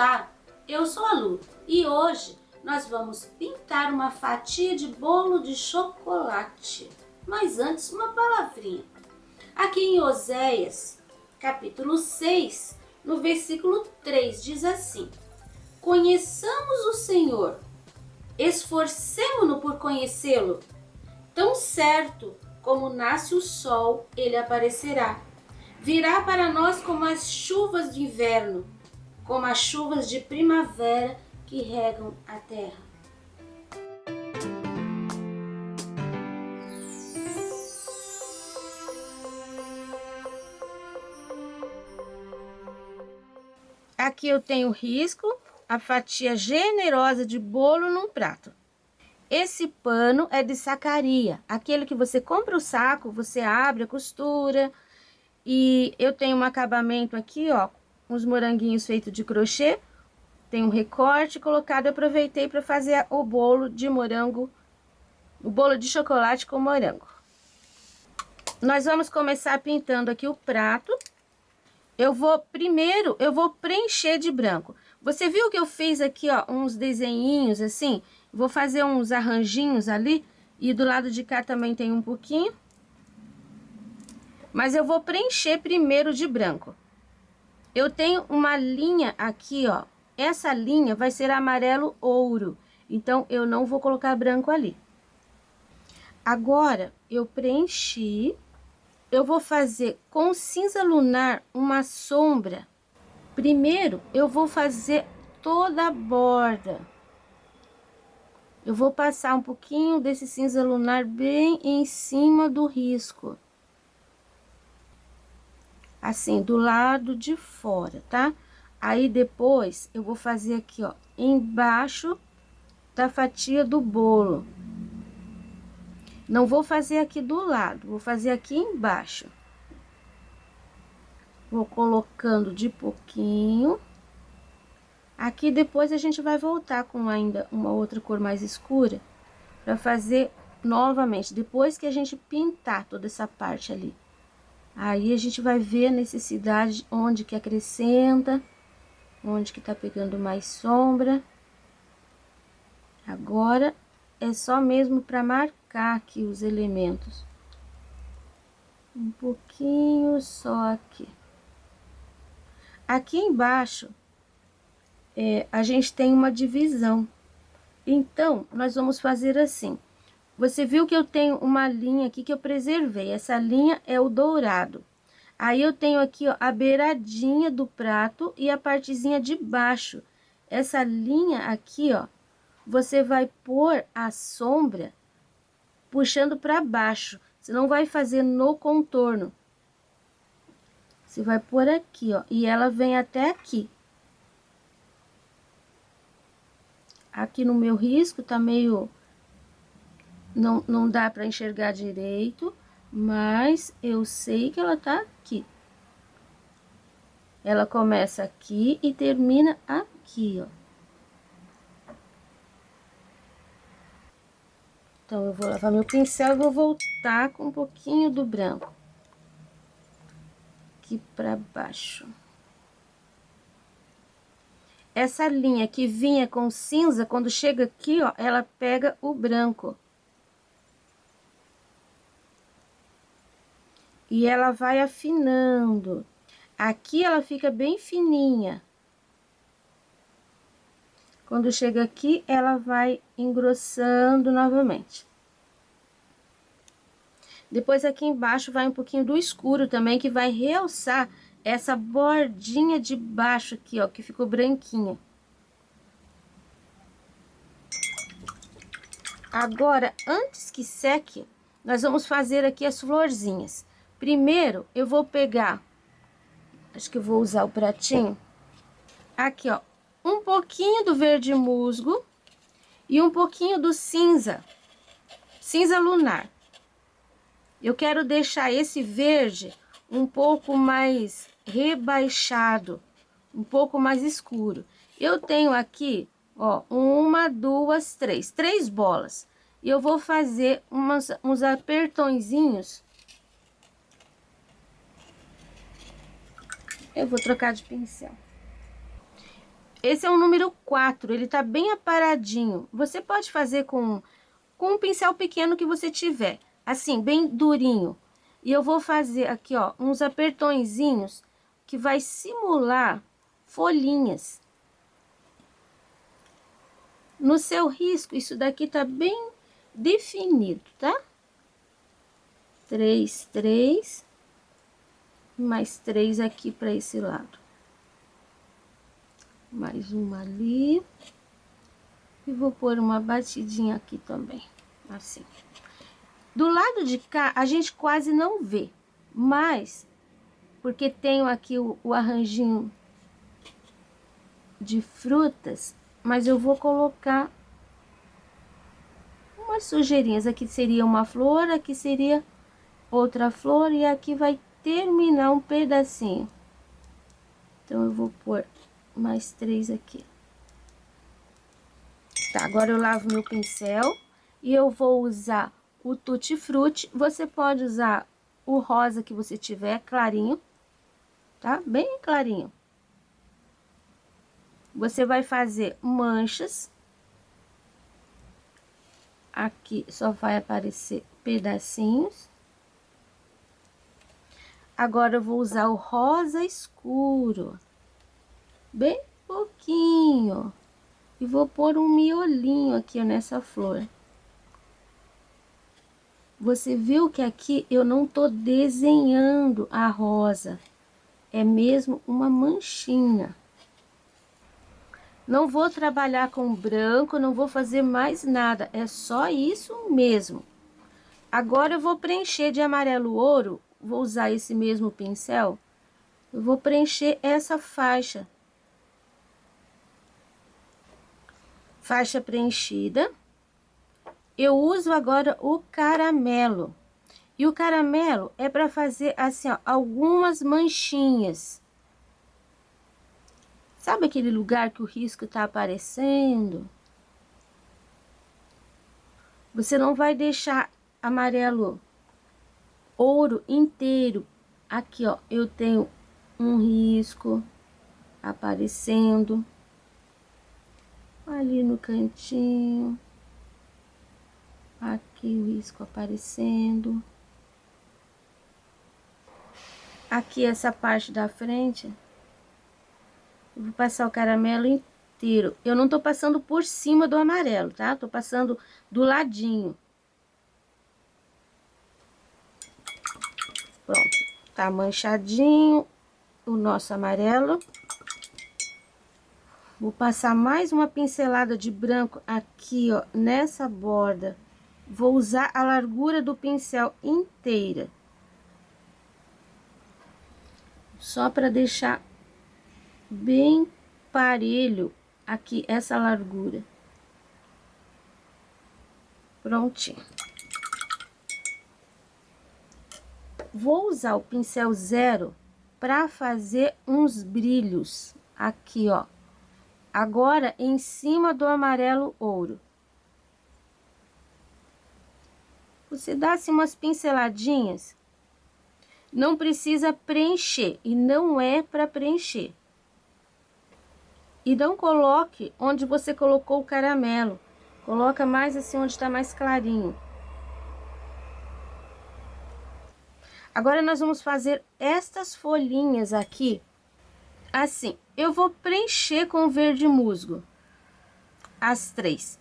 Olá, eu sou a Lu e hoje nós vamos pintar uma fatia de bolo de chocolate. Mas antes, uma palavrinha. Aqui em Oséias, capítulo 6, no versículo 3, diz assim: Conheçamos o Senhor, esforcemo-nos por conhecê-lo. Tão certo como nasce o sol, ele aparecerá. Virá para nós como as chuvas de inverno, como as chuvas de primavera que regam a terra. Aqui eu tenho o risco, a fatia generosa de bolo num prato. Esse pano é de sacaria, aquele que você compra o saco, você abre a costura. E eu tenho um acabamento aqui, ó, uns moranguinhos feitos de crochê. Tem um recorte colocado, eu aproveitei para fazer o bolo de morango, o bolo de chocolate com morango. Nós vamos começar pintando aqui o prato. Primeiro eu vou preencher de branco. Você viu que eu fiz aqui, ó, uns desenhinhos assim? Vou fazer uns arranjinhos ali e do lado de cá também tem um pouquinho. Mas eu vou preencher primeiro de branco. Eu tenho uma linha aqui, ó. Essa linha vai ser amarelo ouro. Então, eu não vou colocar branco ali. Agora, eu preenchi. Eu vou fazer com cinza lunar uma sombra. Primeiro, eu vou fazer toda a borda. Eu vou passar um pouquinho desse cinza lunar bem em cima do risco. Assim, do lado de fora, tá? Aí, depois, eu vou fazer aqui, ó, embaixo da fatia do bolo. Não vou fazer aqui do lado, vou fazer aqui embaixo. Vou colocando de pouquinho. Aqui, depois, a gente vai voltar com ainda uma outra cor mais escura pra fazer novamente, depois que a gente pintar toda essa parte ali. Aí, a gente vai ver a necessidade, onde que acrescenta, onde que tá pegando mais sombra. Agora, é só mesmo para marcar aqui os elementos. Um pouquinho só aqui. Aqui embaixo, a gente tem uma divisão. Então, nós vamos fazer assim. Você viu que eu tenho uma linha aqui que eu preservei. Essa linha é o dourado. Aí, eu tenho aqui, ó, a beiradinha do prato e a partezinha de baixo. Essa linha aqui, ó, você vai pôr a sombra puxando para baixo. Você não vai fazer no contorno. Você vai pôr aqui, ó, e ela vem até aqui. Aqui no meu risco tá meio... Não dá para enxergar direito, mas eu sei que ela tá aqui. Ela começa aqui e termina aqui, ó. Então, eu vou lavar meu pincel e vou voltar com um pouquinho do branco. Aqui pra baixo. Essa linha que vinha com cinza, quando chega aqui, ó, ela pega o branco. E ela vai afinando. Aqui ela fica bem fininha. Quando chega aqui, ela vai engrossando novamente. Depois aqui embaixo vai um pouquinho do escuro também, que vai realçar essa bordinha de baixo aqui, ó, que ficou branquinha. Agora, antes que seque, nós vamos fazer aqui as florzinhas. Primeiro, eu vou pegar, acho que eu vou usar o pratinho. Aqui, ó, um pouquinho do verde musgo e um pouquinho do cinza, cinza lunar. Eu quero deixar esse verde um pouco mais rebaixado, um pouco mais escuro. Eu tenho aqui, ó, uma, duas, três bolas. E eu vou fazer uns apertõezinhos. Eu vou trocar de pincel. Esse é o número 4, ele tá bem aparadinho. Você pode fazer com um pincel pequeno que você tiver, assim, bem durinho. E eu vou fazer aqui, ó, uns apertõezinhos que vai simular folhinhas. No seu risco, isso daqui tá bem definido, tá? 3, 3, mais 3 aqui para esse lado. Mais uma ali. E vou pôr uma batidinha aqui também, assim. Do lado de cá, a gente quase não vê, mas porque tenho aqui o arranjinho de frutas, mas eu vou colocar umas sujeirinhas. Aqui seria uma flor, aqui seria outra flor e aqui vai terminar um pedacinho. Então, eu vou pôr mais 3 aqui. Tá, agora eu lavo meu pincel e eu vou usar o Tutti Frutti. Você pode usar o rosa que você tiver, clarinho, tá? Bem clarinho. Você vai fazer manchas. Aqui só vai aparecer pedacinhos. Agora eu vou usar o rosa escuro, bem pouquinho. E vou pôr um miolinho aqui nessa flor. Você viu que aqui eu não tô desenhando a rosa, é mesmo uma manchinha. Não vou trabalhar com branco, não vou fazer mais nada, é só isso mesmo. Agora eu vou preencher de amarelo ouro, vou usar esse mesmo pincel, eu vou preencher essa faixa. Faixa preenchida. Eu uso agora o caramelo. E o caramelo é para fazer assim, ó, algumas manchinhas. Sabe aquele lugar que o risco tá aparecendo? Você não vai deixar amarelo ouro inteiro. Aqui, ó, eu tenho um risco aparecendo. Ali no cantinho. Aqui o risco aparecendo. Aqui essa parte da frente. Eu vou passar o caramelo inteiro. Eu não tô passando por cima do amarelo, tá? Tô passando do ladinho. Pronto. Tá manchadinho o nosso amarelo. Vou passar mais uma pincelada de branco aqui, ó, nessa borda. Vou usar a largura do pincel inteira. Só para deixar bem parelho aqui essa largura. Prontinho. Vou usar o pincel zero para fazer uns brilhos aqui, ó. Agora em cima do amarelo ouro. Você dá assim umas pinceladinhas. Não precisa preencher e não é para preencher. E não coloque onde você colocou o caramelo. Coloca mais assim onde está mais clarinho. Agora nós vamos fazer estas folhinhas aqui. Assim, eu vou preencher com verde musgo. As 3.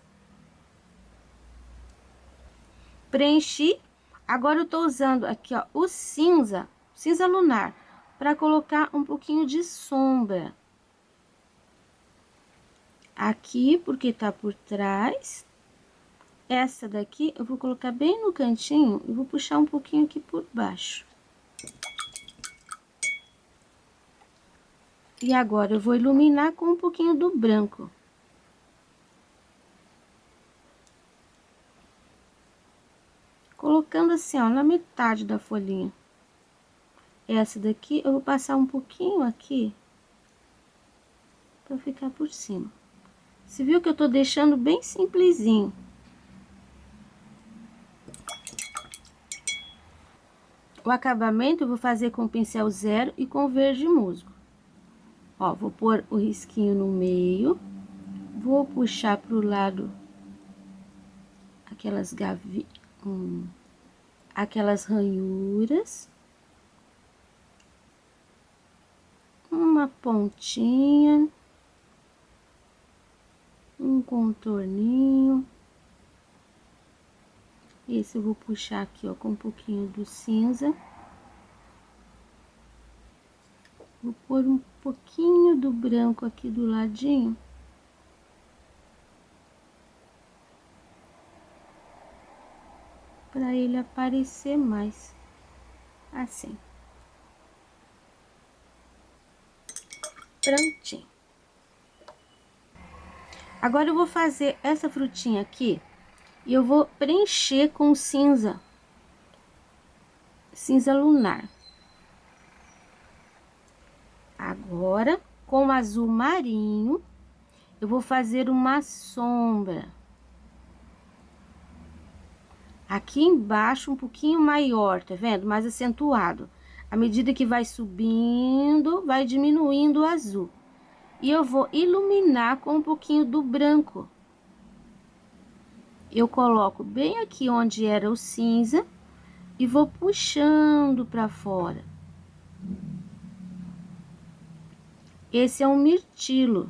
Preenchi. Agora eu tô usando aqui, ó, o cinza lunar, para colocar um pouquinho de sombra. Aqui, porque tá por trás. Essa daqui eu vou colocar bem no cantinho e vou puxar um pouquinho aqui por baixo. E agora eu vou iluminar com um pouquinho do branco. Colocando assim, ó, na metade da folhinha. Essa daqui eu vou passar um pouquinho aqui para ficar por cima. Você viu que eu tô deixando bem simplesinho. O acabamento eu vou fazer com pincel zero e com verde musgo. Ó, vou pôr o risquinho no meio, vou puxar pro lado aquelas ranhuras, uma pontinha, um contorninho. Esse eu vou puxar aqui, ó, com um pouquinho do cinza. Vou pôr um pouquinho do branco aqui do ladinho. Para ele aparecer mais, assim. Prontinho. Agora eu vou fazer essa frutinha aqui e eu vou preencher com cinza lunar. Agora, com azul marinho, eu vou fazer uma sombra. Aqui embaixo, um pouquinho maior, tá vendo? Mais acentuado. À medida que vai subindo, vai diminuindo o azul. E eu vou iluminar com um pouquinho do branco. Eu coloco bem aqui onde era o cinza e vou puxando para fora. Esse é um mirtilo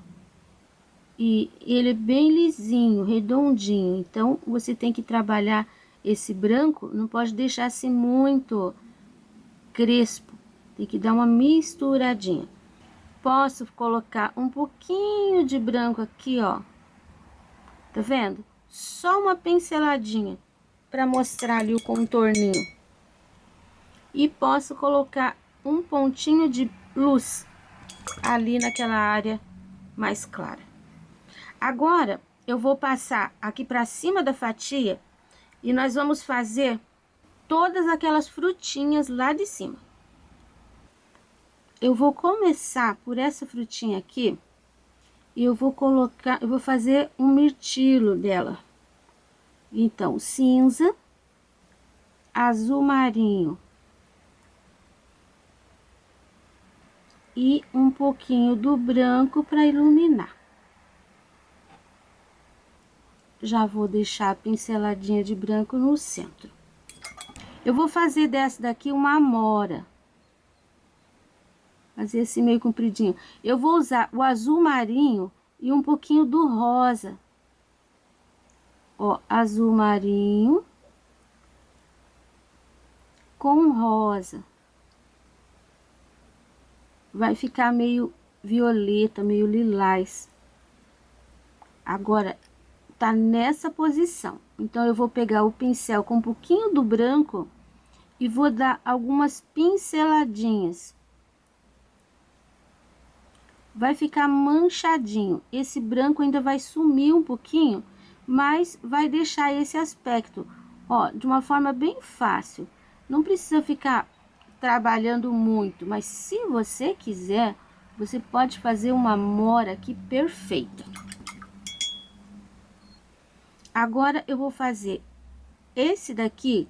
e ele é bem lisinho, redondinho. Então, você tem que trabalhar esse branco, não pode deixar assim muito crespo. Tem que dar uma misturadinha. Posso colocar um pouquinho de branco aqui, ó. Tá vendo? Só uma pinceladinha para mostrar ali o contorninho. E posso colocar um pontinho de luz ali naquela área mais clara. Agora, eu vou passar aqui para cima da fatia e nós vamos fazer todas aquelas frutinhas lá de cima. Eu vou começar por essa frutinha aqui e eu vou fazer um mirtilo dela. Então, cinza, azul marinho e um pouquinho do branco para iluminar. Já vou deixar a pinceladinha de branco no centro. Eu vou fazer dessa daqui uma amora. Fazer esse meio compridinho. Eu vou usar o azul marinho e um pouquinho do rosa. Ó, azul marinho com rosa. Vai ficar meio violeta, meio lilás. Agora, tá nessa posição. Então, eu vou pegar o pincel com um pouquinho do branco e vou dar algumas pinceladinhas. Vai ficar manchadinho. Esse branco ainda vai sumir um pouquinho, mas vai deixar esse aspecto, ó, de uma forma bem fácil. Não precisa ficar trabalhando muito, mas se você quiser, você pode fazer uma amora aqui perfeita. Agora, eu vou fazer esse daqui,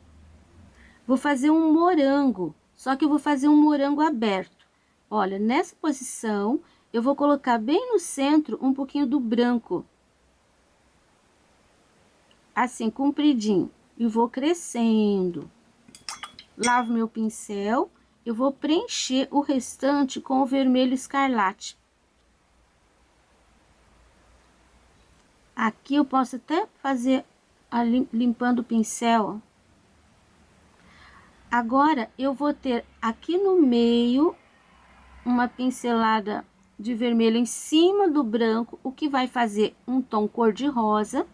vou fazer um morango, só que eu vou fazer um morango aberto. Olha, nessa posição, eu vou colocar bem no centro um pouquinho do branco. Assim, compridinho. E vou crescendo. Lavo meu pincel, eu vou preencher o restante com o vermelho escarlate. Aqui eu posso até fazer limpando o pincel. Agora, eu vou ter aqui no meio uma pincelada de vermelho em cima do branco, o que vai fazer um tom cor-de-rosa.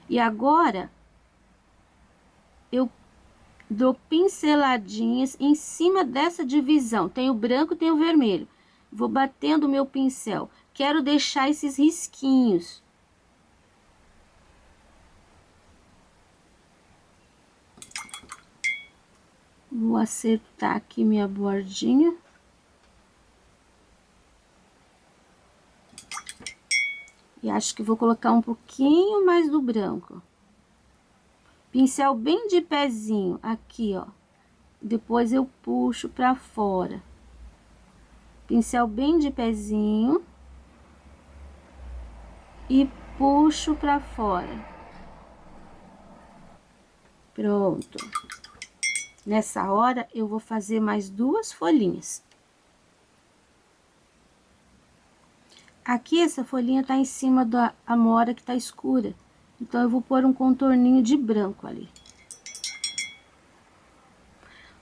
E agora, eu dou pinceladinhas em cima dessa divisão. Tem o branco, tem o vermelho. Vou batendo o meu pincel. Quero deixar esses risquinhos. Vou acertar aqui minha bordinha. E acho que vou colocar um pouquinho mais do branco. Pincel bem de pezinho, aqui, ó. Depois eu puxo pra fora. Pincel bem de pezinho. E puxo pra fora. Pronto. Nessa hora, eu vou fazer mais 2 folhinhas. Aqui, essa folhinha tá em cima da amora que tá escura. Então, eu vou pôr um contorninho de branco ali.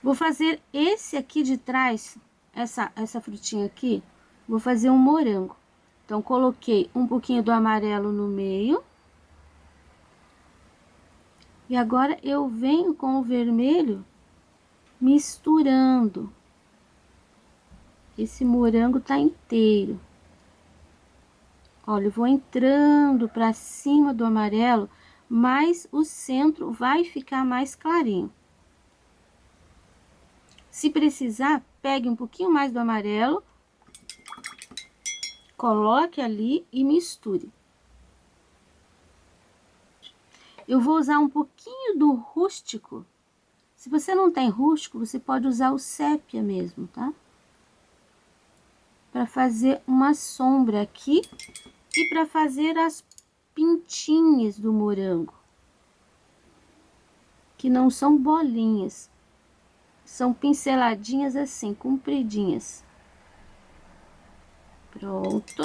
Vou fazer esse aqui de trás, essa frutinha aqui, vou fazer um morango. Então, coloquei um pouquinho do amarelo no meio. E agora, eu venho com o vermelho misturando. Esse morango tá inteiro. Olha, eu vou entrando pra cima do amarelo, mas o centro vai ficar mais clarinho. Se precisar, pegue um pouquinho mais do amarelo, coloque ali e misture. Eu vou usar um pouquinho do rústico. Se você não tem rústico, você pode usar o sépia mesmo, tá? Para fazer uma sombra aqui e para fazer as pintinhas do morango. Que não são bolinhas. São pinceladinhas assim, compridinhas. Pronto.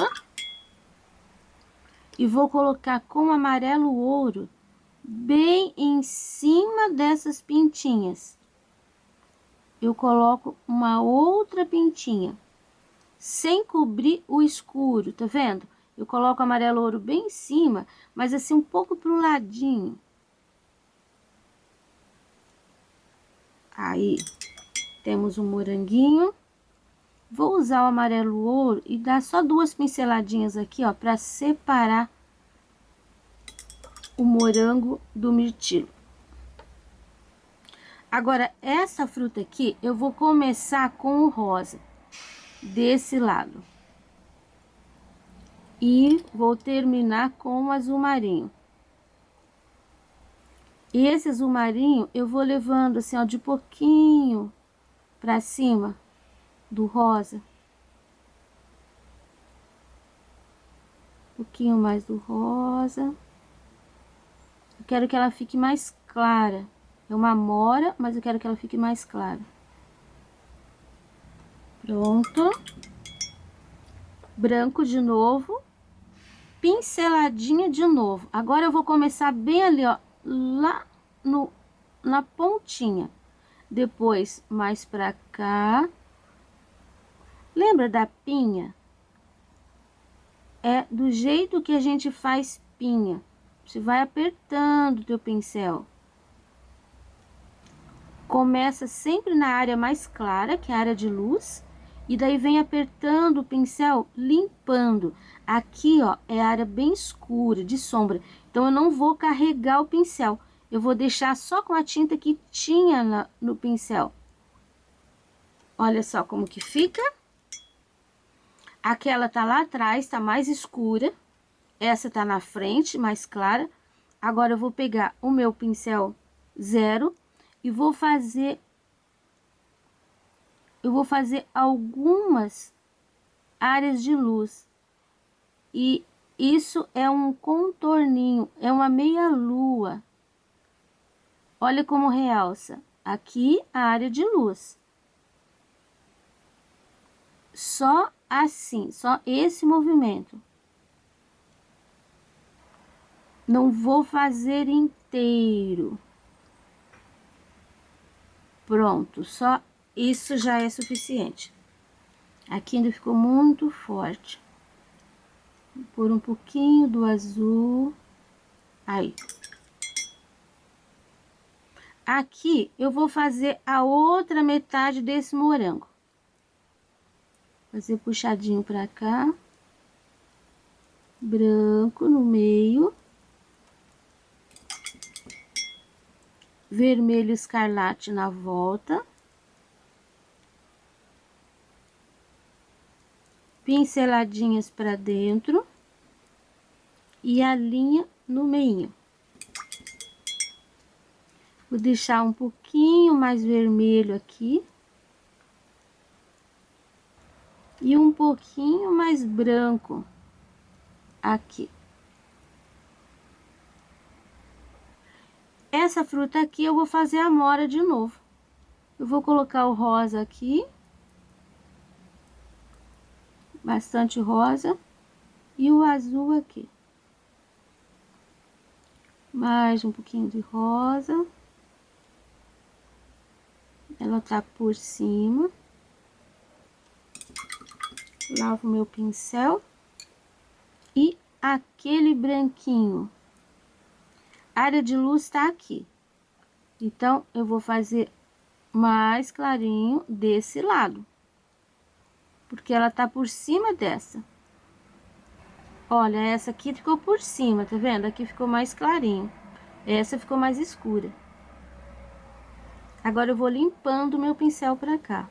E vou colocar com amarelo ouro bem em cima dessas pintinhas. Eu coloco uma outra pintinha, sem cobrir o escuro, tá vendo? Eu coloco amarelo ouro bem em cima, mas assim um pouco pro ladinho. Aí, temos um moranguinho. Vou usar o amarelo ouro e dar só 2 pinceladinhas aqui, ó, para separar o morango do mirtilo. Agora, essa fruta aqui, eu vou começar com o rosa, desse lado. E vou terminar com o azul marinho. E esse azul marinho, eu vou levando assim, ó, de pouquinho pra cima do rosa. Um pouquinho mais do rosa. Eu quero que ela fique mais clara. É uma amora, mas eu quero que ela fique mais clara. Pronto. Branco de novo. Pinceladinha de novo. Agora eu vou começar bem ali, ó, lá na pontinha. Depois, mais pra cá. Lembra da pinha? É do jeito que a gente faz pinha. Você vai apertando o teu pincel. Começa sempre na área mais clara, que é a área de luz. E daí vem apertando o pincel, limpando. Aqui, ó, é a área bem escura, de sombra. Então, eu não vou carregar o pincel. Eu vou deixar só com a tinta que tinha no pincel. Olha só como que fica. Aquela tá lá atrás, tá mais escura. Essa tá na frente, mais clara. Agora, eu vou pegar o meu pincel 0 e vou fazer... Eu vou fazer algumas áreas de luz. E isso é um contorninho, é uma meia-lua. Olha como realça. Aqui a área de luz. Só assim, só esse movimento. Não vou fazer inteiro. Pronto, só isso já é suficiente. Aqui ainda ficou muito forte. Vou pôr um pouquinho do azul. Aí. Aqui eu vou fazer a outra metade desse morango. Fazer puxadinho pra cá. Branco no meio. Vermelho escarlate na volta. Pinceladinhas pra dentro. E a linha no meio. Vou deixar um pouquinho mais vermelho aqui. e um pouquinho mais branco aqui. Essa fruta aqui eu vou fazer a amora de novo. Eu vou colocar o rosa aqui, bastante rosa, e o azul aqui. Mais um pouquinho de rosa. Ela tá por cima. Lavo meu pincel. E aquele branquinho. A área de luz tá aqui. Então, eu vou fazer mais clarinho desse lado. Porque ela tá por cima dessa. Olha, essa aqui ficou por cima, tá vendo? Aqui ficou mais clarinho. Essa ficou mais escura. Agora, eu vou limpando o meu pincel pra cá.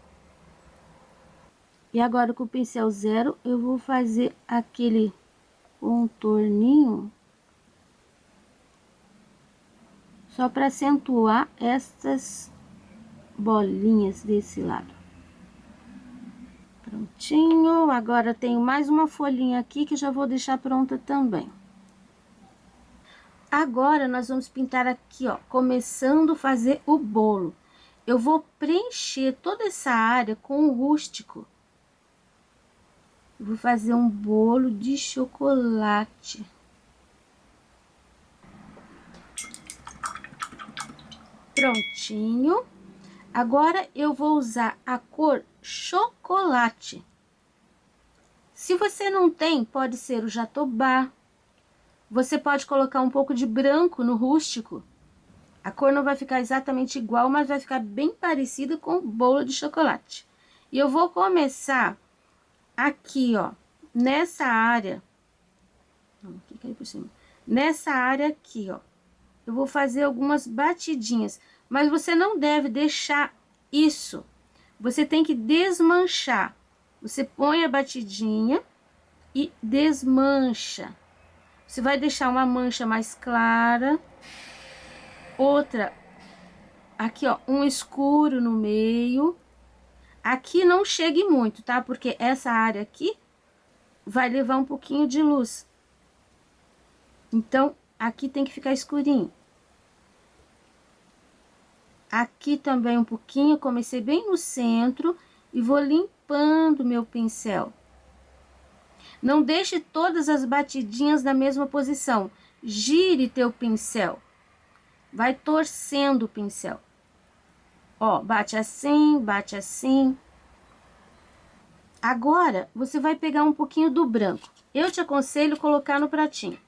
E agora, com o pincel zero, eu vou fazer aquele contorninho. Só para acentuar essas bolinhas desse lado. Prontinho. Agora, tenho mais uma folhinha aqui que já vou deixar pronta também. Agora, nós vamos pintar aqui, ó, começando a fazer o bolo. Eu vou preencher toda essa área com o rústico. Eu vou fazer um bolo de chocolate. Prontinho. Agora, eu vou usar a cor chocolate. Se você não tem, pode ser o jatobá. Você pode colocar um pouco de branco no rústico. A cor não vai ficar exatamente igual, mas vai ficar bem parecida com o bolo de chocolate. E eu vou começar aqui, ó, nessa área. Aqui caiu por cima. Nessa área aqui, ó. Eu vou fazer algumas batidinhas, mas você não deve deixar isso. Você tem que desmanchar. Você põe a batidinha e desmancha. Você vai deixar uma mancha mais clara, outra aqui, ó, um escuro no meio. Aqui não chegue muito, tá? Porque essa área aqui vai levar um pouquinho de luz. Então, aqui tem que ficar escurinho. Aqui também um pouquinho, comecei bem no centro e vou limpando meu pincel. Não deixe todas as batidinhas na mesma posição. Gire teu pincel. Vai torcendo o pincel. Ó, bate assim, bate assim. Agora, você vai pegar um pouquinho do branco. Eu te aconselho colocar no pratinho.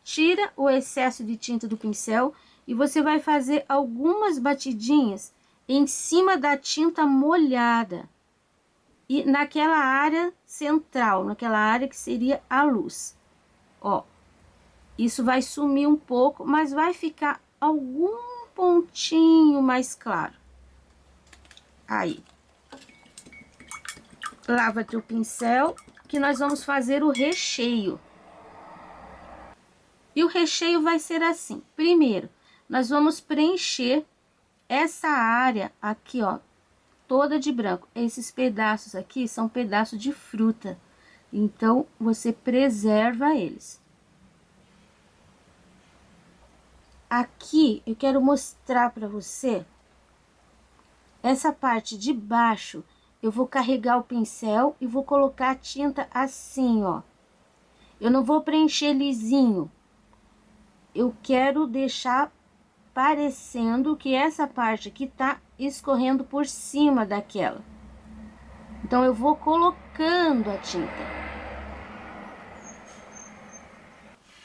Tira o excesso de tinta do pincel e você vai fazer algumas batidinhas em cima da tinta molhada. E naquela área central, naquela área que seria a luz. Ó, isso vai sumir um pouco, mas vai ficar algum pontinho mais claro. Aí. Lava teu pincel, que nós vamos fazer o recheio. E o recheio vai ser assim. Primeiro, nós vamos preencher essa área aqui, ó, toda de branco. Esses pedaços aqui são pedaços de fruta. Então, você preserva eles. Aqui, eu quero mostrar para você essa parte de baixo. Eu vou carregar o pincel e vou colocar a tinta assim, ó. Eu não vou preencher lisinho. Eu quero deixar parecendo que essa parte aqui tá escorrendo por cima daquela. Então, eu vou colocando a tinta.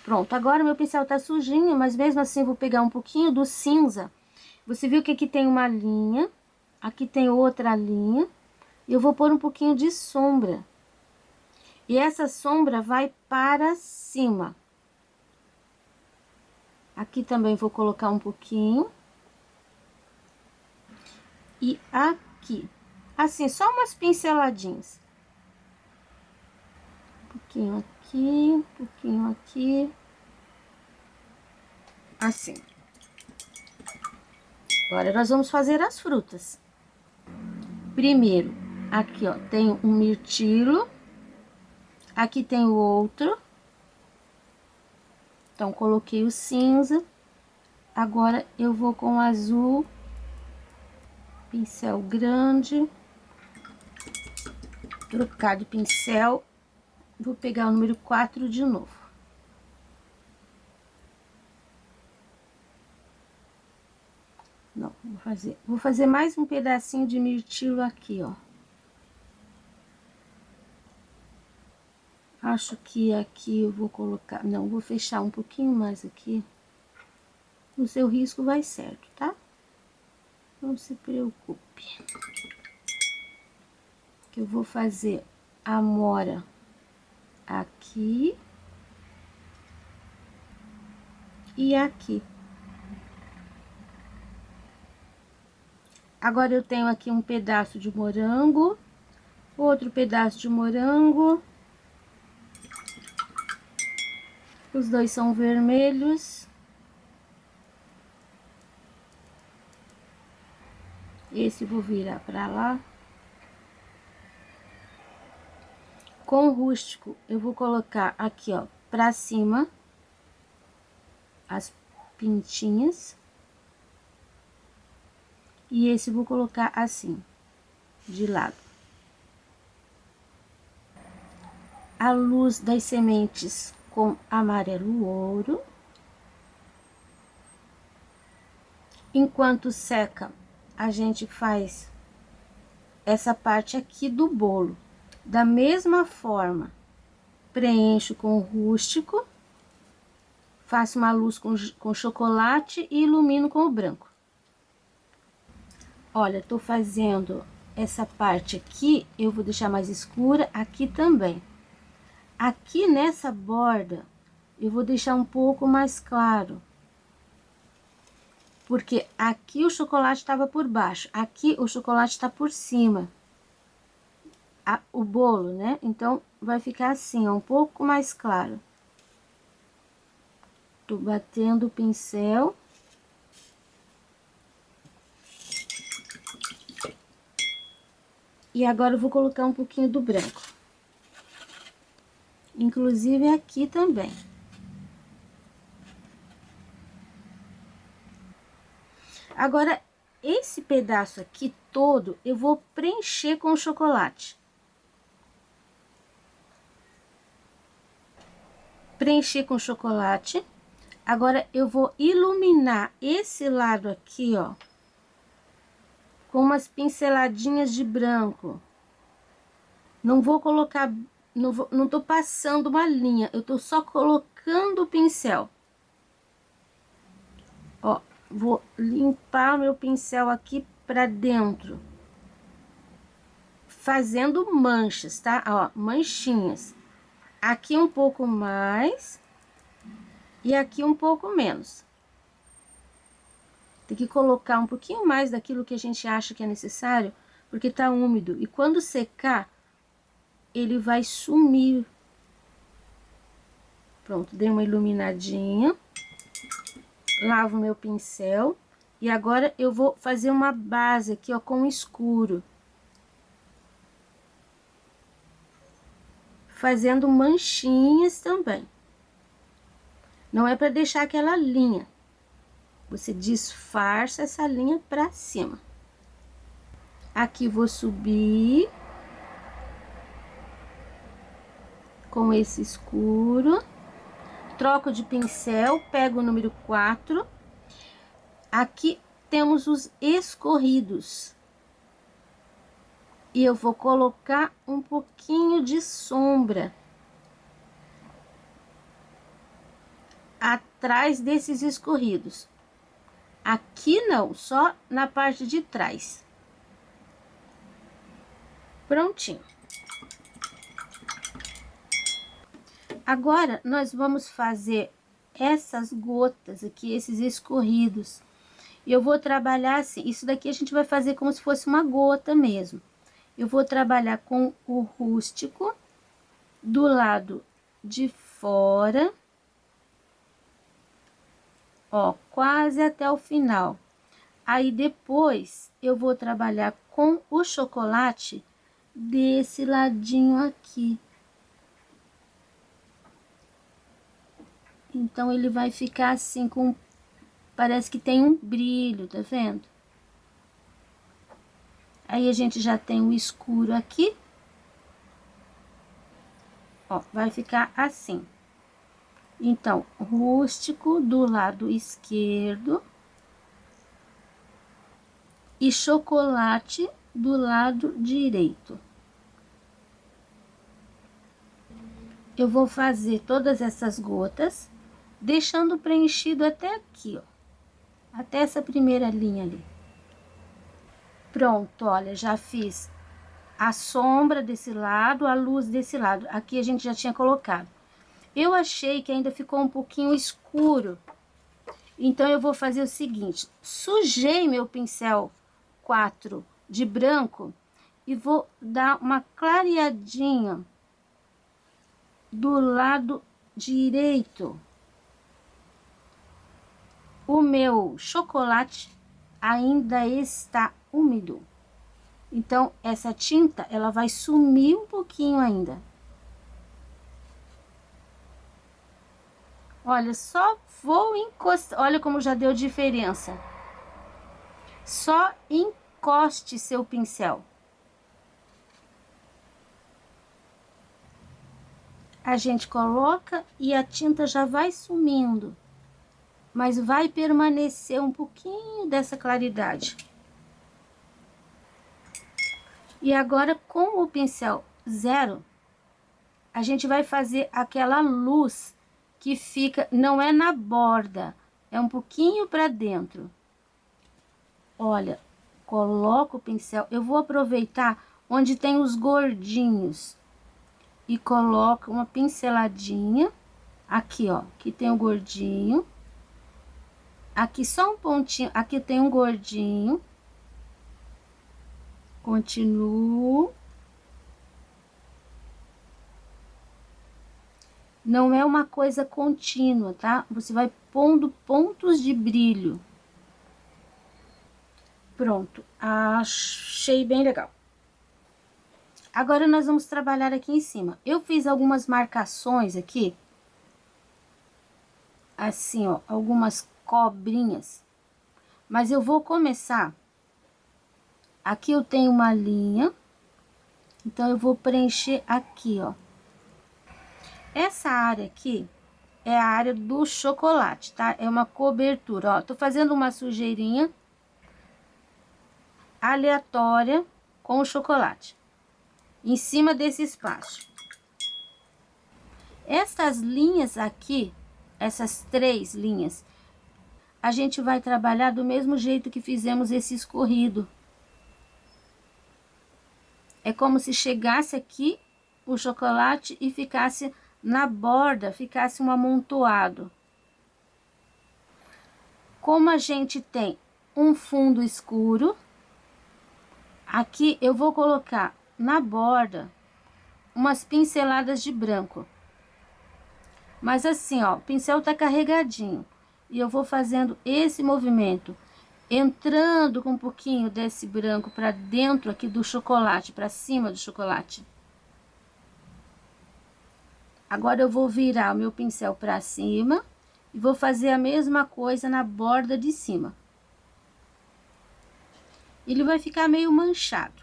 Pronto, agora meu pincel tá sujinho, mas mesmo assim eu vou pegar um pouquinho do cinza. Você viu que aqui tem uma linha, aqui tem outra linha. E eu vou pôr um pouquinho de sombra. E essa sombra vai para cima. Aqui também vou colocar um pouquinho. E aqui. Assim, só umas pinceladinhas. Um pouquinho aqui, um pouquinho aqui. Assim. Agora, nós vamos fazer as frutas. Primeiro, Aqui, ó, tem um mirtilo. Aqui tem o outro. Então, coloquei o cinza. Agora, eu vou com o azul. Pincel grande. Trocar de pincel. Vou pegar o número 4 de novo. Não, vou fazer mais um pedacinho de mirtilo aqui, ó. Acho que aqui eu vou colocar... Não, vou fechar um pouquinho mais aqui. O seu risco vai certo, tá? Não se preocupe. Que eu vou fazer a amora aqui. E aqui. Agora, eu tenho aqui um pedaço de morango. Outro pedaço de morango. Os dois são vermelhos. Esse eu vou virar pra lá. Com o rústico, eu vou colocar aqui, ó, pra cima as pintinhas. E esse eu vou colocar assim, de lado. A luz das sementes com amarelo ouro. Enquanto seca, a gente faz essa parte aqui do bolo. Da mesma forma, preencho com rústico, faço uma luz com chocolate e ilumino com o branco. Olha, tô fazendo essa parte aqui, eu vou deixar mais escura, aqui também. Aqui nessa borda, eu vou deixar um pouco mais claro. Porque aqui o chocolate estava por baixo, aqui o chocolate está por cima. O bolo, né? Então, vai ficar assim, ó, um pouco mais claro. Tô batendo o pincel. E agora eu vou colocar um pouquinho do branco. Inclusive aqui também. Agora, esse pedaço aqui todo, eu vou preencher com chocolate. Preencher com chocolate. Agora, eu vou iluminar esse lado aqui, ó, com umas pinceladinhas de branco. Não vou colocar, não tô passando uma linha, eu tô só colocando o pincel. Ó, vou limpar o meu pincel aqui pra dentro. Fazendo manchas, tá? Ó, manchinhas. Aqui um pouco mais e aqui um pouco menos. Tem que colocar um pouquinho mais daquilo que a gente acha que é necessário, porque tá úmido. E quando secar, ele vai sumir. Pronto, dei uma iluminadinha. Lavo meu pincel. E agora eu vou fazer uma base aqui, ó, com escuro. Fazendo manchinhas também. Não é para deixar aquela linha. Você disfarça essa linha pra cima. Aqui vou subir com esse escuro. Troco de pincel, pego o número 4. Aqui temos os escorridos. E eu vou colocar um pouquinho de sombra atrás desses escorridos. Aqui não, só na parte de trás. Prontinho. Agora, nós vamos fazer essas gotas aqui, esses escorridos. E eu vou trabalhar assim, isso daqui a gente vai fazer como se fosse uma gota mesmo. Eu vou trabalhar com o rústico do lado de fora. Ó, quase até o final. Aí, depois, eu vou trabalhar com o chocolate desse ladinho aqui. Então, ele vai ficar assim com... Parece que tem um brilho, tá vendo? Aí, a gente já tem o escuro aqui. Ó, vai ficar assim. Então, rústico do lado esquerdo e chocolate do lado direito. Eu vou fazer todas essas gotas, deixando preenchido até aqui, ó. Até essa primeira linha ali. Pronto, olha, já fiz a sombra desse lado, a luz desse lado. Aqui a gente já tinha colocado. Eu achei que ainda ficou um pouquinho escuro. Então, eu vou fazer o seguinte. Sujei meu pincel 4 de branco e vou dar uma clareadinha do lado direito. O meu chocolate ainda está úmido. Então, essa tinta, ela vai sumir um pouquinho ainda. Olha, só vou encostar. Olha como já deu diferença. Só encoste seu pincel. A gente coloca e a tinta já vai sumindo. Mas vai permanecer um pouquinho dessa claridade. E agora, com o pincel 0, a gente vai fazer aquela luz que fica, não é na borda, é um pouquinho para dentro. Olha, coloco o pincel, eu vou aproveitar onde tem os gordinhos e coloco uma pinceladinha aqui, ó, que tem o gordinho. Aqui só um pontinho, aqui tem um gordinho. Continuo. Não é uma coisa contínua, tá? Você vai pondo pontos de brilho. Pronto, achei bem legal. Agora, nós vamos trabalhar aqui em cima. Eu fiz algumas marcações aqui. Assim, ó, algumas cobrinhas. Mas eu vou começar... Aqui eu tenho uma linha. Então, eu vou preencher aqui, ó. Essa área aqui é a área do chocolate, tá? É uma cobertura, ó. Tô fazendo uma sujeirinha aleatória com o chocolate em cima desse espaço. Essas linhas aqui, essas 3 linhas, a gente vai trabalhar do mesmo jeito que fizemos esse escorrido. É como se chegasse aqui o chocolate e ficasse na borda, ficasse um amontoado. Como a gente tem um fundo escuro, aqui eu vou colocar na borda umas pinceladas de branco. Mas assim, ó, o pincel tá carregadinho. E eu vou fazendo esse movimento, entrando com um pouquinho desse branco para dentro aqui do chocolate, para cima do chocolate. Agora, eu vou virar o meu pincel para cima e vou fazer a mesma coisa na borda de cima. Ele vai ficar meio manchado.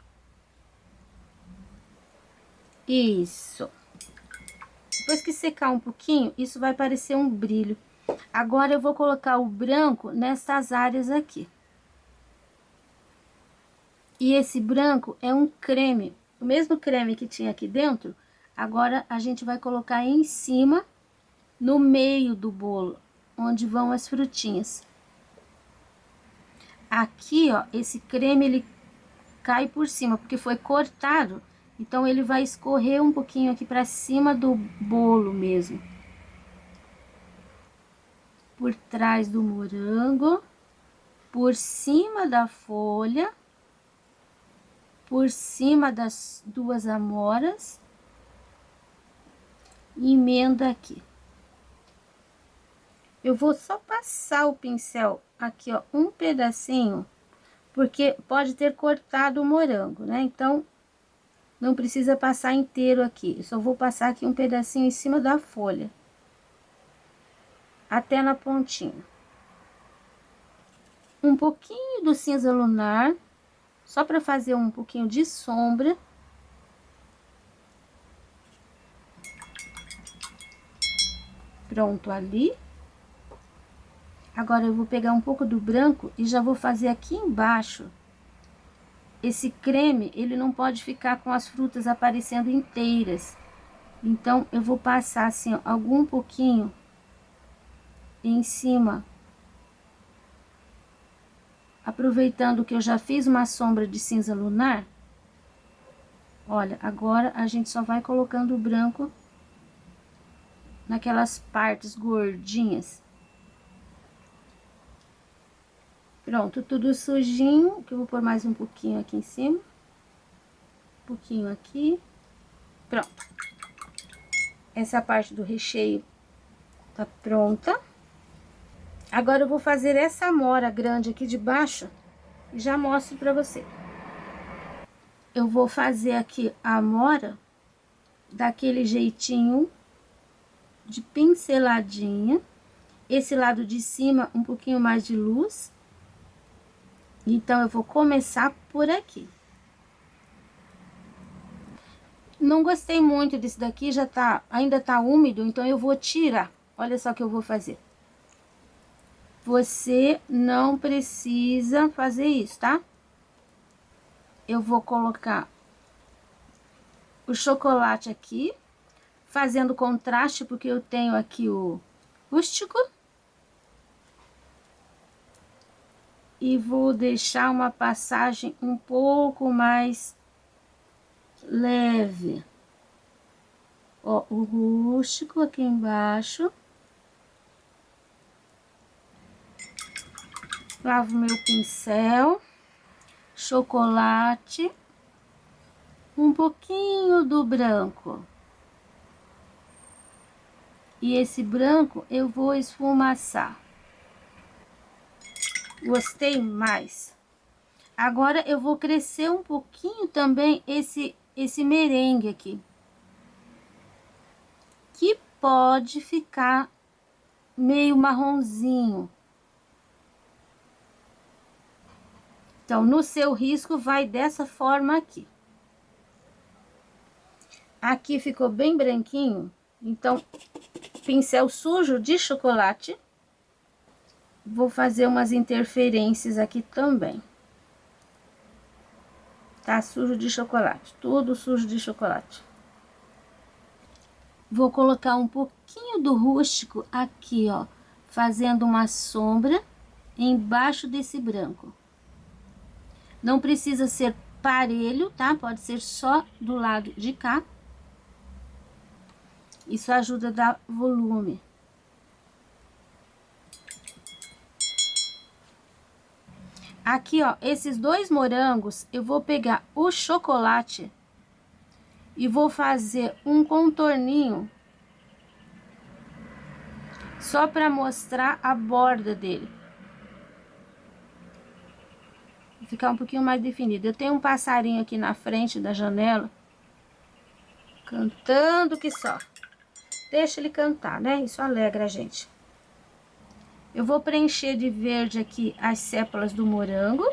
Isso. Depois que secar um pouquinho, isso vai parecer um brilho. Agora, eu vou colocar o branco nessas áreas aqui. E esse branco é um creme. O mesmo creme que tinha aqui dentro, agora a gente vai colocar em cima, no meio do bolo, onde vão as frutinhas. Aqui, ó, esse creme, ele cai por cima, porque foi cortado. Então, ele vai escorrer um pouquinho aqui pra cima do bolo mesmo. Por trás do morango, por cima da folha, por cima das 2 amoras, e emenda aqui. Eu vou só passar o pincel aqui, ó, um pedacinho, porque pode ter cortado o morango, né? Então, Não precisa passar inteiro aqui. Eu só vou passar aqui um pedacinho em cima da folha. Até na pontinha. Um pouquinho do cinza lunar. Só para fazer um pouquinho de sombra. Pronto ali. Agora eu vou pegar um pouco do branco e já vou fazer aqui embaixo. Esse creme, ele não pode ficar com as frutas aparecendo inteiras. Então, eu vou passar assim, ó, algum pouquinho em cima. Aproveitando que eu já fiz uma sombra de cinza lunar. Olha, agora a gente só vai colocando o branco naquelas partes gordinhas. Pronto, tudo sujinho, que eu vou pôr mais um pouquinho aqui em cima. Um pouquinho aqui. Pronto. Essa parte do recheio tá pronta. Agora eu vou fazer essa amora grande aqui de baixo e já mostro pra você. Eu vou fazer aqui a amora daquele jeitinho de pinceladinha. Esse lado de cima um pouquinho mais de luz. Então, eu vou começar por aqui. Não gostei muito desse daqui, já tá, ainda tá úmido, então eu vou tirar. Olha só o que eu vou fazer. Você não precisa fazer isso, tá? Eu vou colocar o chocolate aqui, fazendo contraste, porque eu tenho aqui o rústico. E vou deixar uma passagem um pouco mais leve. Ó, o rústico aqui embaixo. Lavo meu pincel. Chocolate. Um pouquinho do branco. E esse branco eu vou esfumaçar. Gostei mais. Agora eu vou crescer um pouquinho também esse merengue aqui. Que pode ficar meio marronzinho. Então, no seu risco, vai dessa forma aqui. Aqui ficou bem branquinho. Então, pincel sujo de chocolate. Vou fazer umas interferências aqui também. Tá sujo de chocolate, tudo sujo de chocolate. Vou colocar um pouquinho do rústico aqui, ó, fazendo uma sombra embaixo desse branco. Não precisa ser parelho, tá? Pode ser só do lado de cá. Isso ajuda a dar volume. Aqui, ó, esses dois morangos, eu vou pegar o chocolate e vou fazer um contorninho só para mostrar a borda dele. Vai ficar um pouquinho mais definido. Eu tenho um passarinho aqui na frente da janela, cantando que só. Deixa ele cantar, né? Isso alegra a gente. Eu vou preencher de verde aqui as sépalas do morango.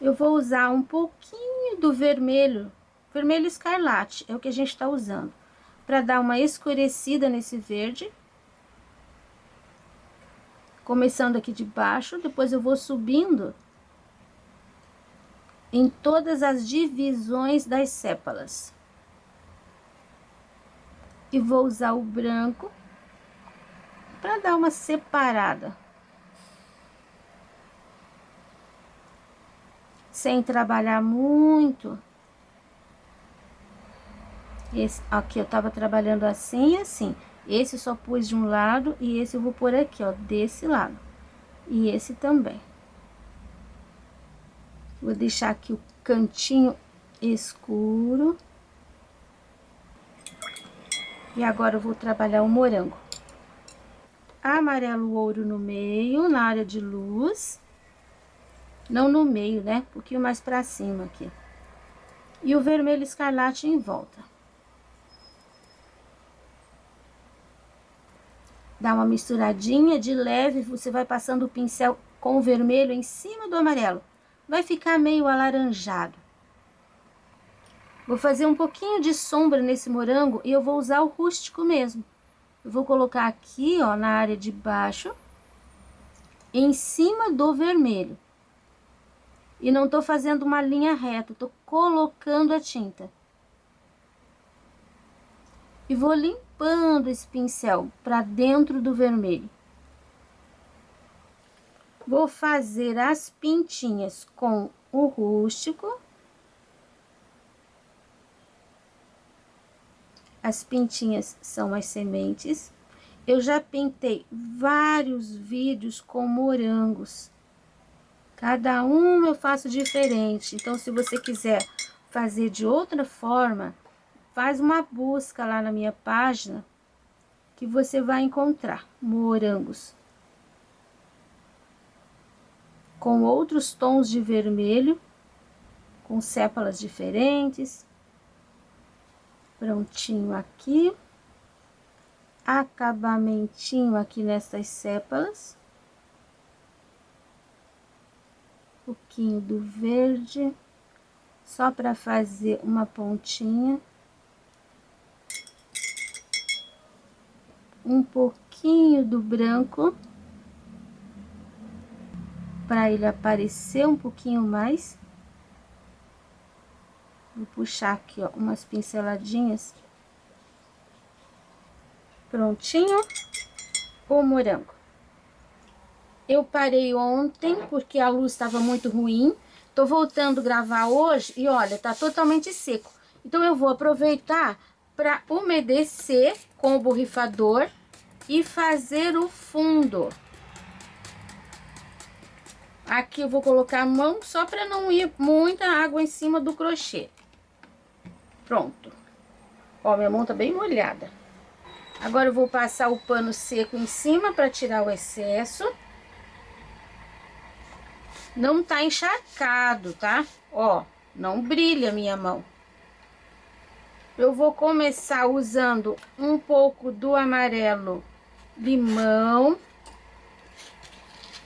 Eu vou usar um pouquinho do vermelho, vermelho escarlate, é o que a gente está usando, para dar uma escurecida nesse verde. Começando aqui de baixo, depois eu vou subindo em todas as divisões das sépalas. E vou usar o branco para dar uma separada. Sem trabalhar muito. Esse aqui eu tava trabalhando assim e assim. Esse eu só pus de um lado e esse eu vou pôr aqui, ó, desse lado. E esse também. Vou deixar aqui o cantinho escuro. E agora eu vou trabalhar o morango. Amarelo ouro no meio, na área de luz. Não no meio, né? Um pouquinho mais pra cima aqui. E o vermelho escarlate em volta. Dá uma misturadinha de leve, você vai passando o pincel com o vermelho em cima do amarelo. Vai ficar meio alaranjado. Vou fazer um pouquinho de sombra nesse morango e eu vou usar o rústico mesmo. Eu vou colocar aqui, ó, na área de baixo, em cima do vermelho. E não tô fazendo uma linha reta, tô colocando a tinta. E vou limpando esse pincel para dentro do vermelho. Vou fazer as pintinhas com o rústico. As pintinhas são as sementes. Eu já pintei vários vídeos com morangos. Cada um eu faço diferente. Então, se você quiser fazer de outra forma, faz uma busca lá na minha página que você vai encontrar morangos com outros tons de vermelho, com sépalas diferentes. Prontinho aqui. Acabamentinho aqui nessas sépalas. Um pouquinho do verde, só para fazer uma pontinha. Um pouquinho do branco, para ele aparecer um pouquinho mais. Vou puxar aqui, ó, umas pinceladinhas. Prontinho o morango. Eu parei ontem porque a luz estava muito ruim. Tô voltando a gravar hoje e olha, tá totalmente seco. Então eu vou aproveitar para umedecer com o borrifador e fazer o fundo. Aqui eu vou colocar a mão só para não ir muita água em cima do crochê. Pronto. Ó, minha mão tá bem molhada. Agora eu vou passar o pano seco em cima para tirar o excesso. Não tá encharcado, tá? Ó, não brilha a minha mão. Eu vou começar usando um pouco do amarelo limão.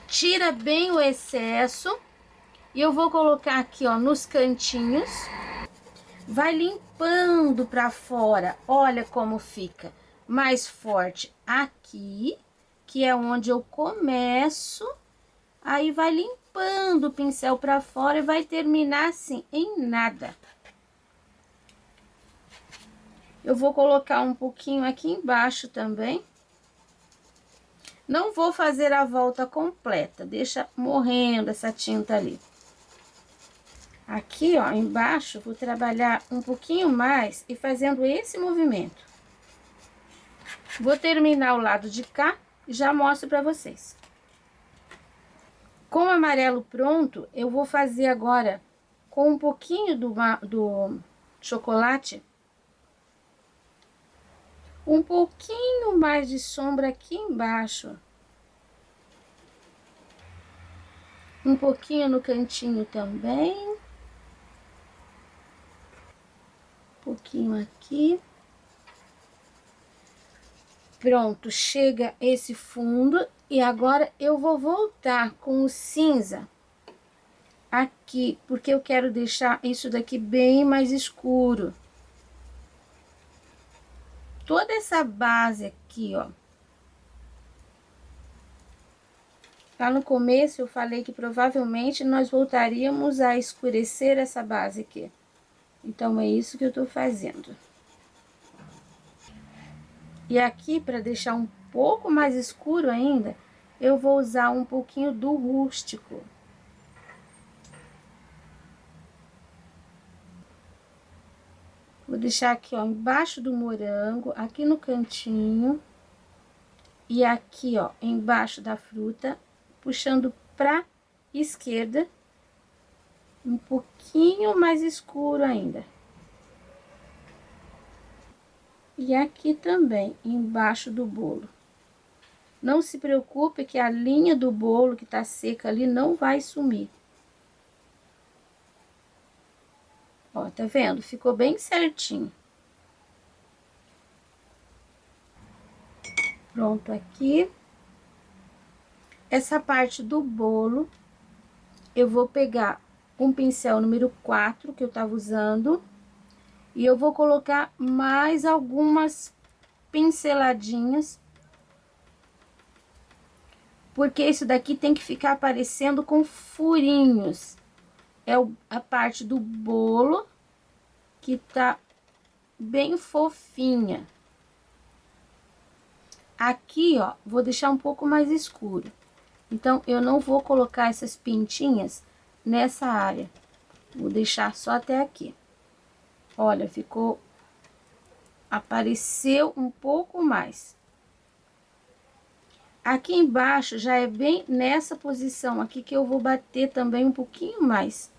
Tira bem o excesso. E eu vou colocar aqui, ó, nos cantinhos. Vai limpando pra fora. Olha como fica mais forte aqui, que é onde eu começo. Aí vai limpando o pincel pra fora e vai terminar assim, em nada. Eu vou colocar um pouquinho aqui embaixo também. Não vou fazer a volta completa, deixa morrendo essa tinta ali. Aqui, ó, embaixo, vou trabalhar um pouquinho mais e fazendo esse movimento. Vou terminar o lado de cá e já mostro pra vocês. Com o amarelo pronto, eu vou fazer agora com um pouquinho do chocolate. Um pouquinho mais de sombra aqui embaixo. Um pouquinho no cantinho também. Um pouquinho aqui. Pronto, chega esse fundo. E agora eu vou voltar com o cinza aqui, porque eu quero deixar isso daqui bem mais escuro. Toda essa base aqui, ó. Lá no começo eu falei que provavelmente nós voltaríamos a escurecer essa base aqui. Então é isso que eu tô fazendo. E aqui, para deixar um pouco mais escuro ainda, eu vou usar um pouquinho do rústico. Vou deixar aqui, ó, embaixo do morango, aqui no cantinho. E aqui, ó, embaixo da fruta, puxando pra esquerda. Um pouquinho mais escuro ainda. E aqui também, embaixo do bolo. Não se preocupe que a linha do bolo que tá seca ali não vai sumir. Ó, tá vendo? Ficou bem certinho. Pronto aqui. Essa parte do bolo, eu vou pegar um pincel número 4 que eu tava usando. E eu vou colocar mais algumas pinceladinhas. Porque isso daqui tem que ficar aparecendo com furinhos. É a parte do bolo que tá bem fofinha. Aqui, ó, vou deixar um pouco mais escuro. Então, eu não vou colocar essas pintinhas nessa área. Vou deixar só até aqui. Olha, ficou... apareceu um pouco mais. Aqui embaixo já é bem nessa posição aqui que eu vou bater também um pouquinho mais.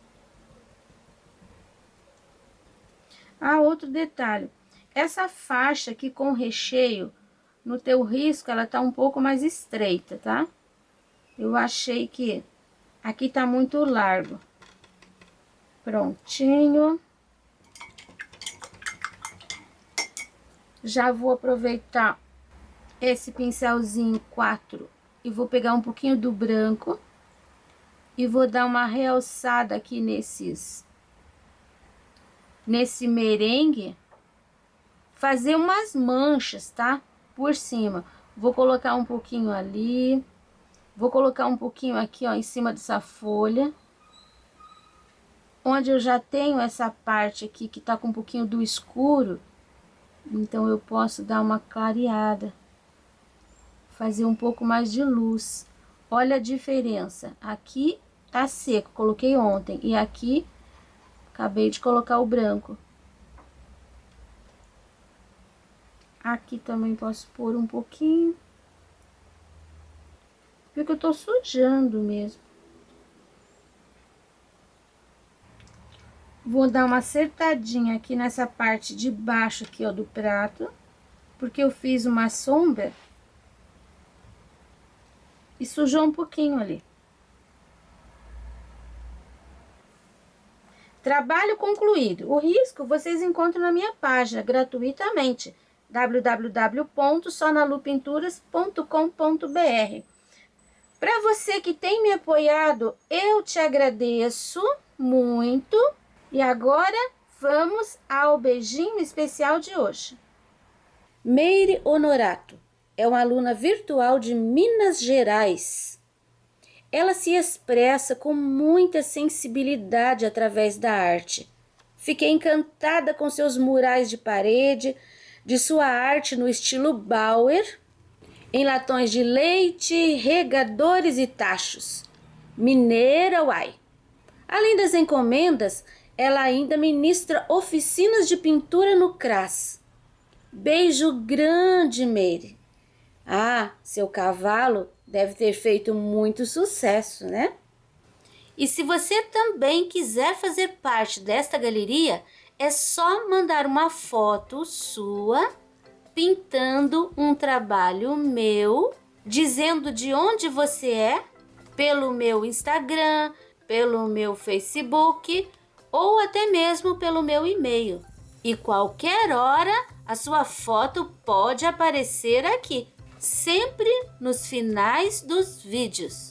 Ah, outro detalhe. Essa faixa aqui com recheio, no teu risco, ela tá um pouco mais estreita, tá? Eu achei que aqui tá muito largo. Prontinho. Já vou aproveitar esse pincelzinho 4 e vou pegar um pouquinho do branco e vou dar uma realçada aqui nesse merengue, fazer umas manchas, tá? Por cima. Vou colocar um pouquinho ali, vou colocar um pouquinho aqui, ó, em cima dessa folha, onde eu já tenho essa parte aqui que tá com um pouquinho do escuro, então eu posso dar uma clareada. Fazer um pouco mais de luz. Olha a diferença. Aqui tá seco, coloquei ontem. E aqui, acabei de colocar o branco. Aqui também posso pôr um pouquinho. Porque eu tô sujando mesmo. Vou dar uma acertadinha aqui nessa parte de baixo aqui, ó, do prato. Porque eu fiz uma sombra. E sujou um pouquinho ali. Trabalho concluído. O risco vocês encontram na minha página, gratuitamente. www.sonalupinturas.com.br. Para você que tem me apoiado, eu te agradeço muito. E agora, vamos ao beijinho especial de hoje. Meire Honorato é uma aluna virtual de Minas Gerais. Ela se expressa com muita sensibilidade através da arte. Fiquei encantada com seus murais de parede, de sua arte no estilo Bauer, em latões de leite, regadores e tachos. Mineira, uai! Além das encomendas, ela ainda ministra oficinas de pintura no CRAS. Beijo grande, Meire! Ah, seu cavalo deve ter feito muito sucesso, né? E se você também quiser fazer parte desta galeria, é só mandar uma foto sua pintando um trabalho meu, dizendo de onde você é, pelo meu Instagram, pelo meu Facebook ou até mesmo pelo meu e-mail. E qualquer hora a sua foto pode aparecer aqui, sempre nos finais dos vídeos.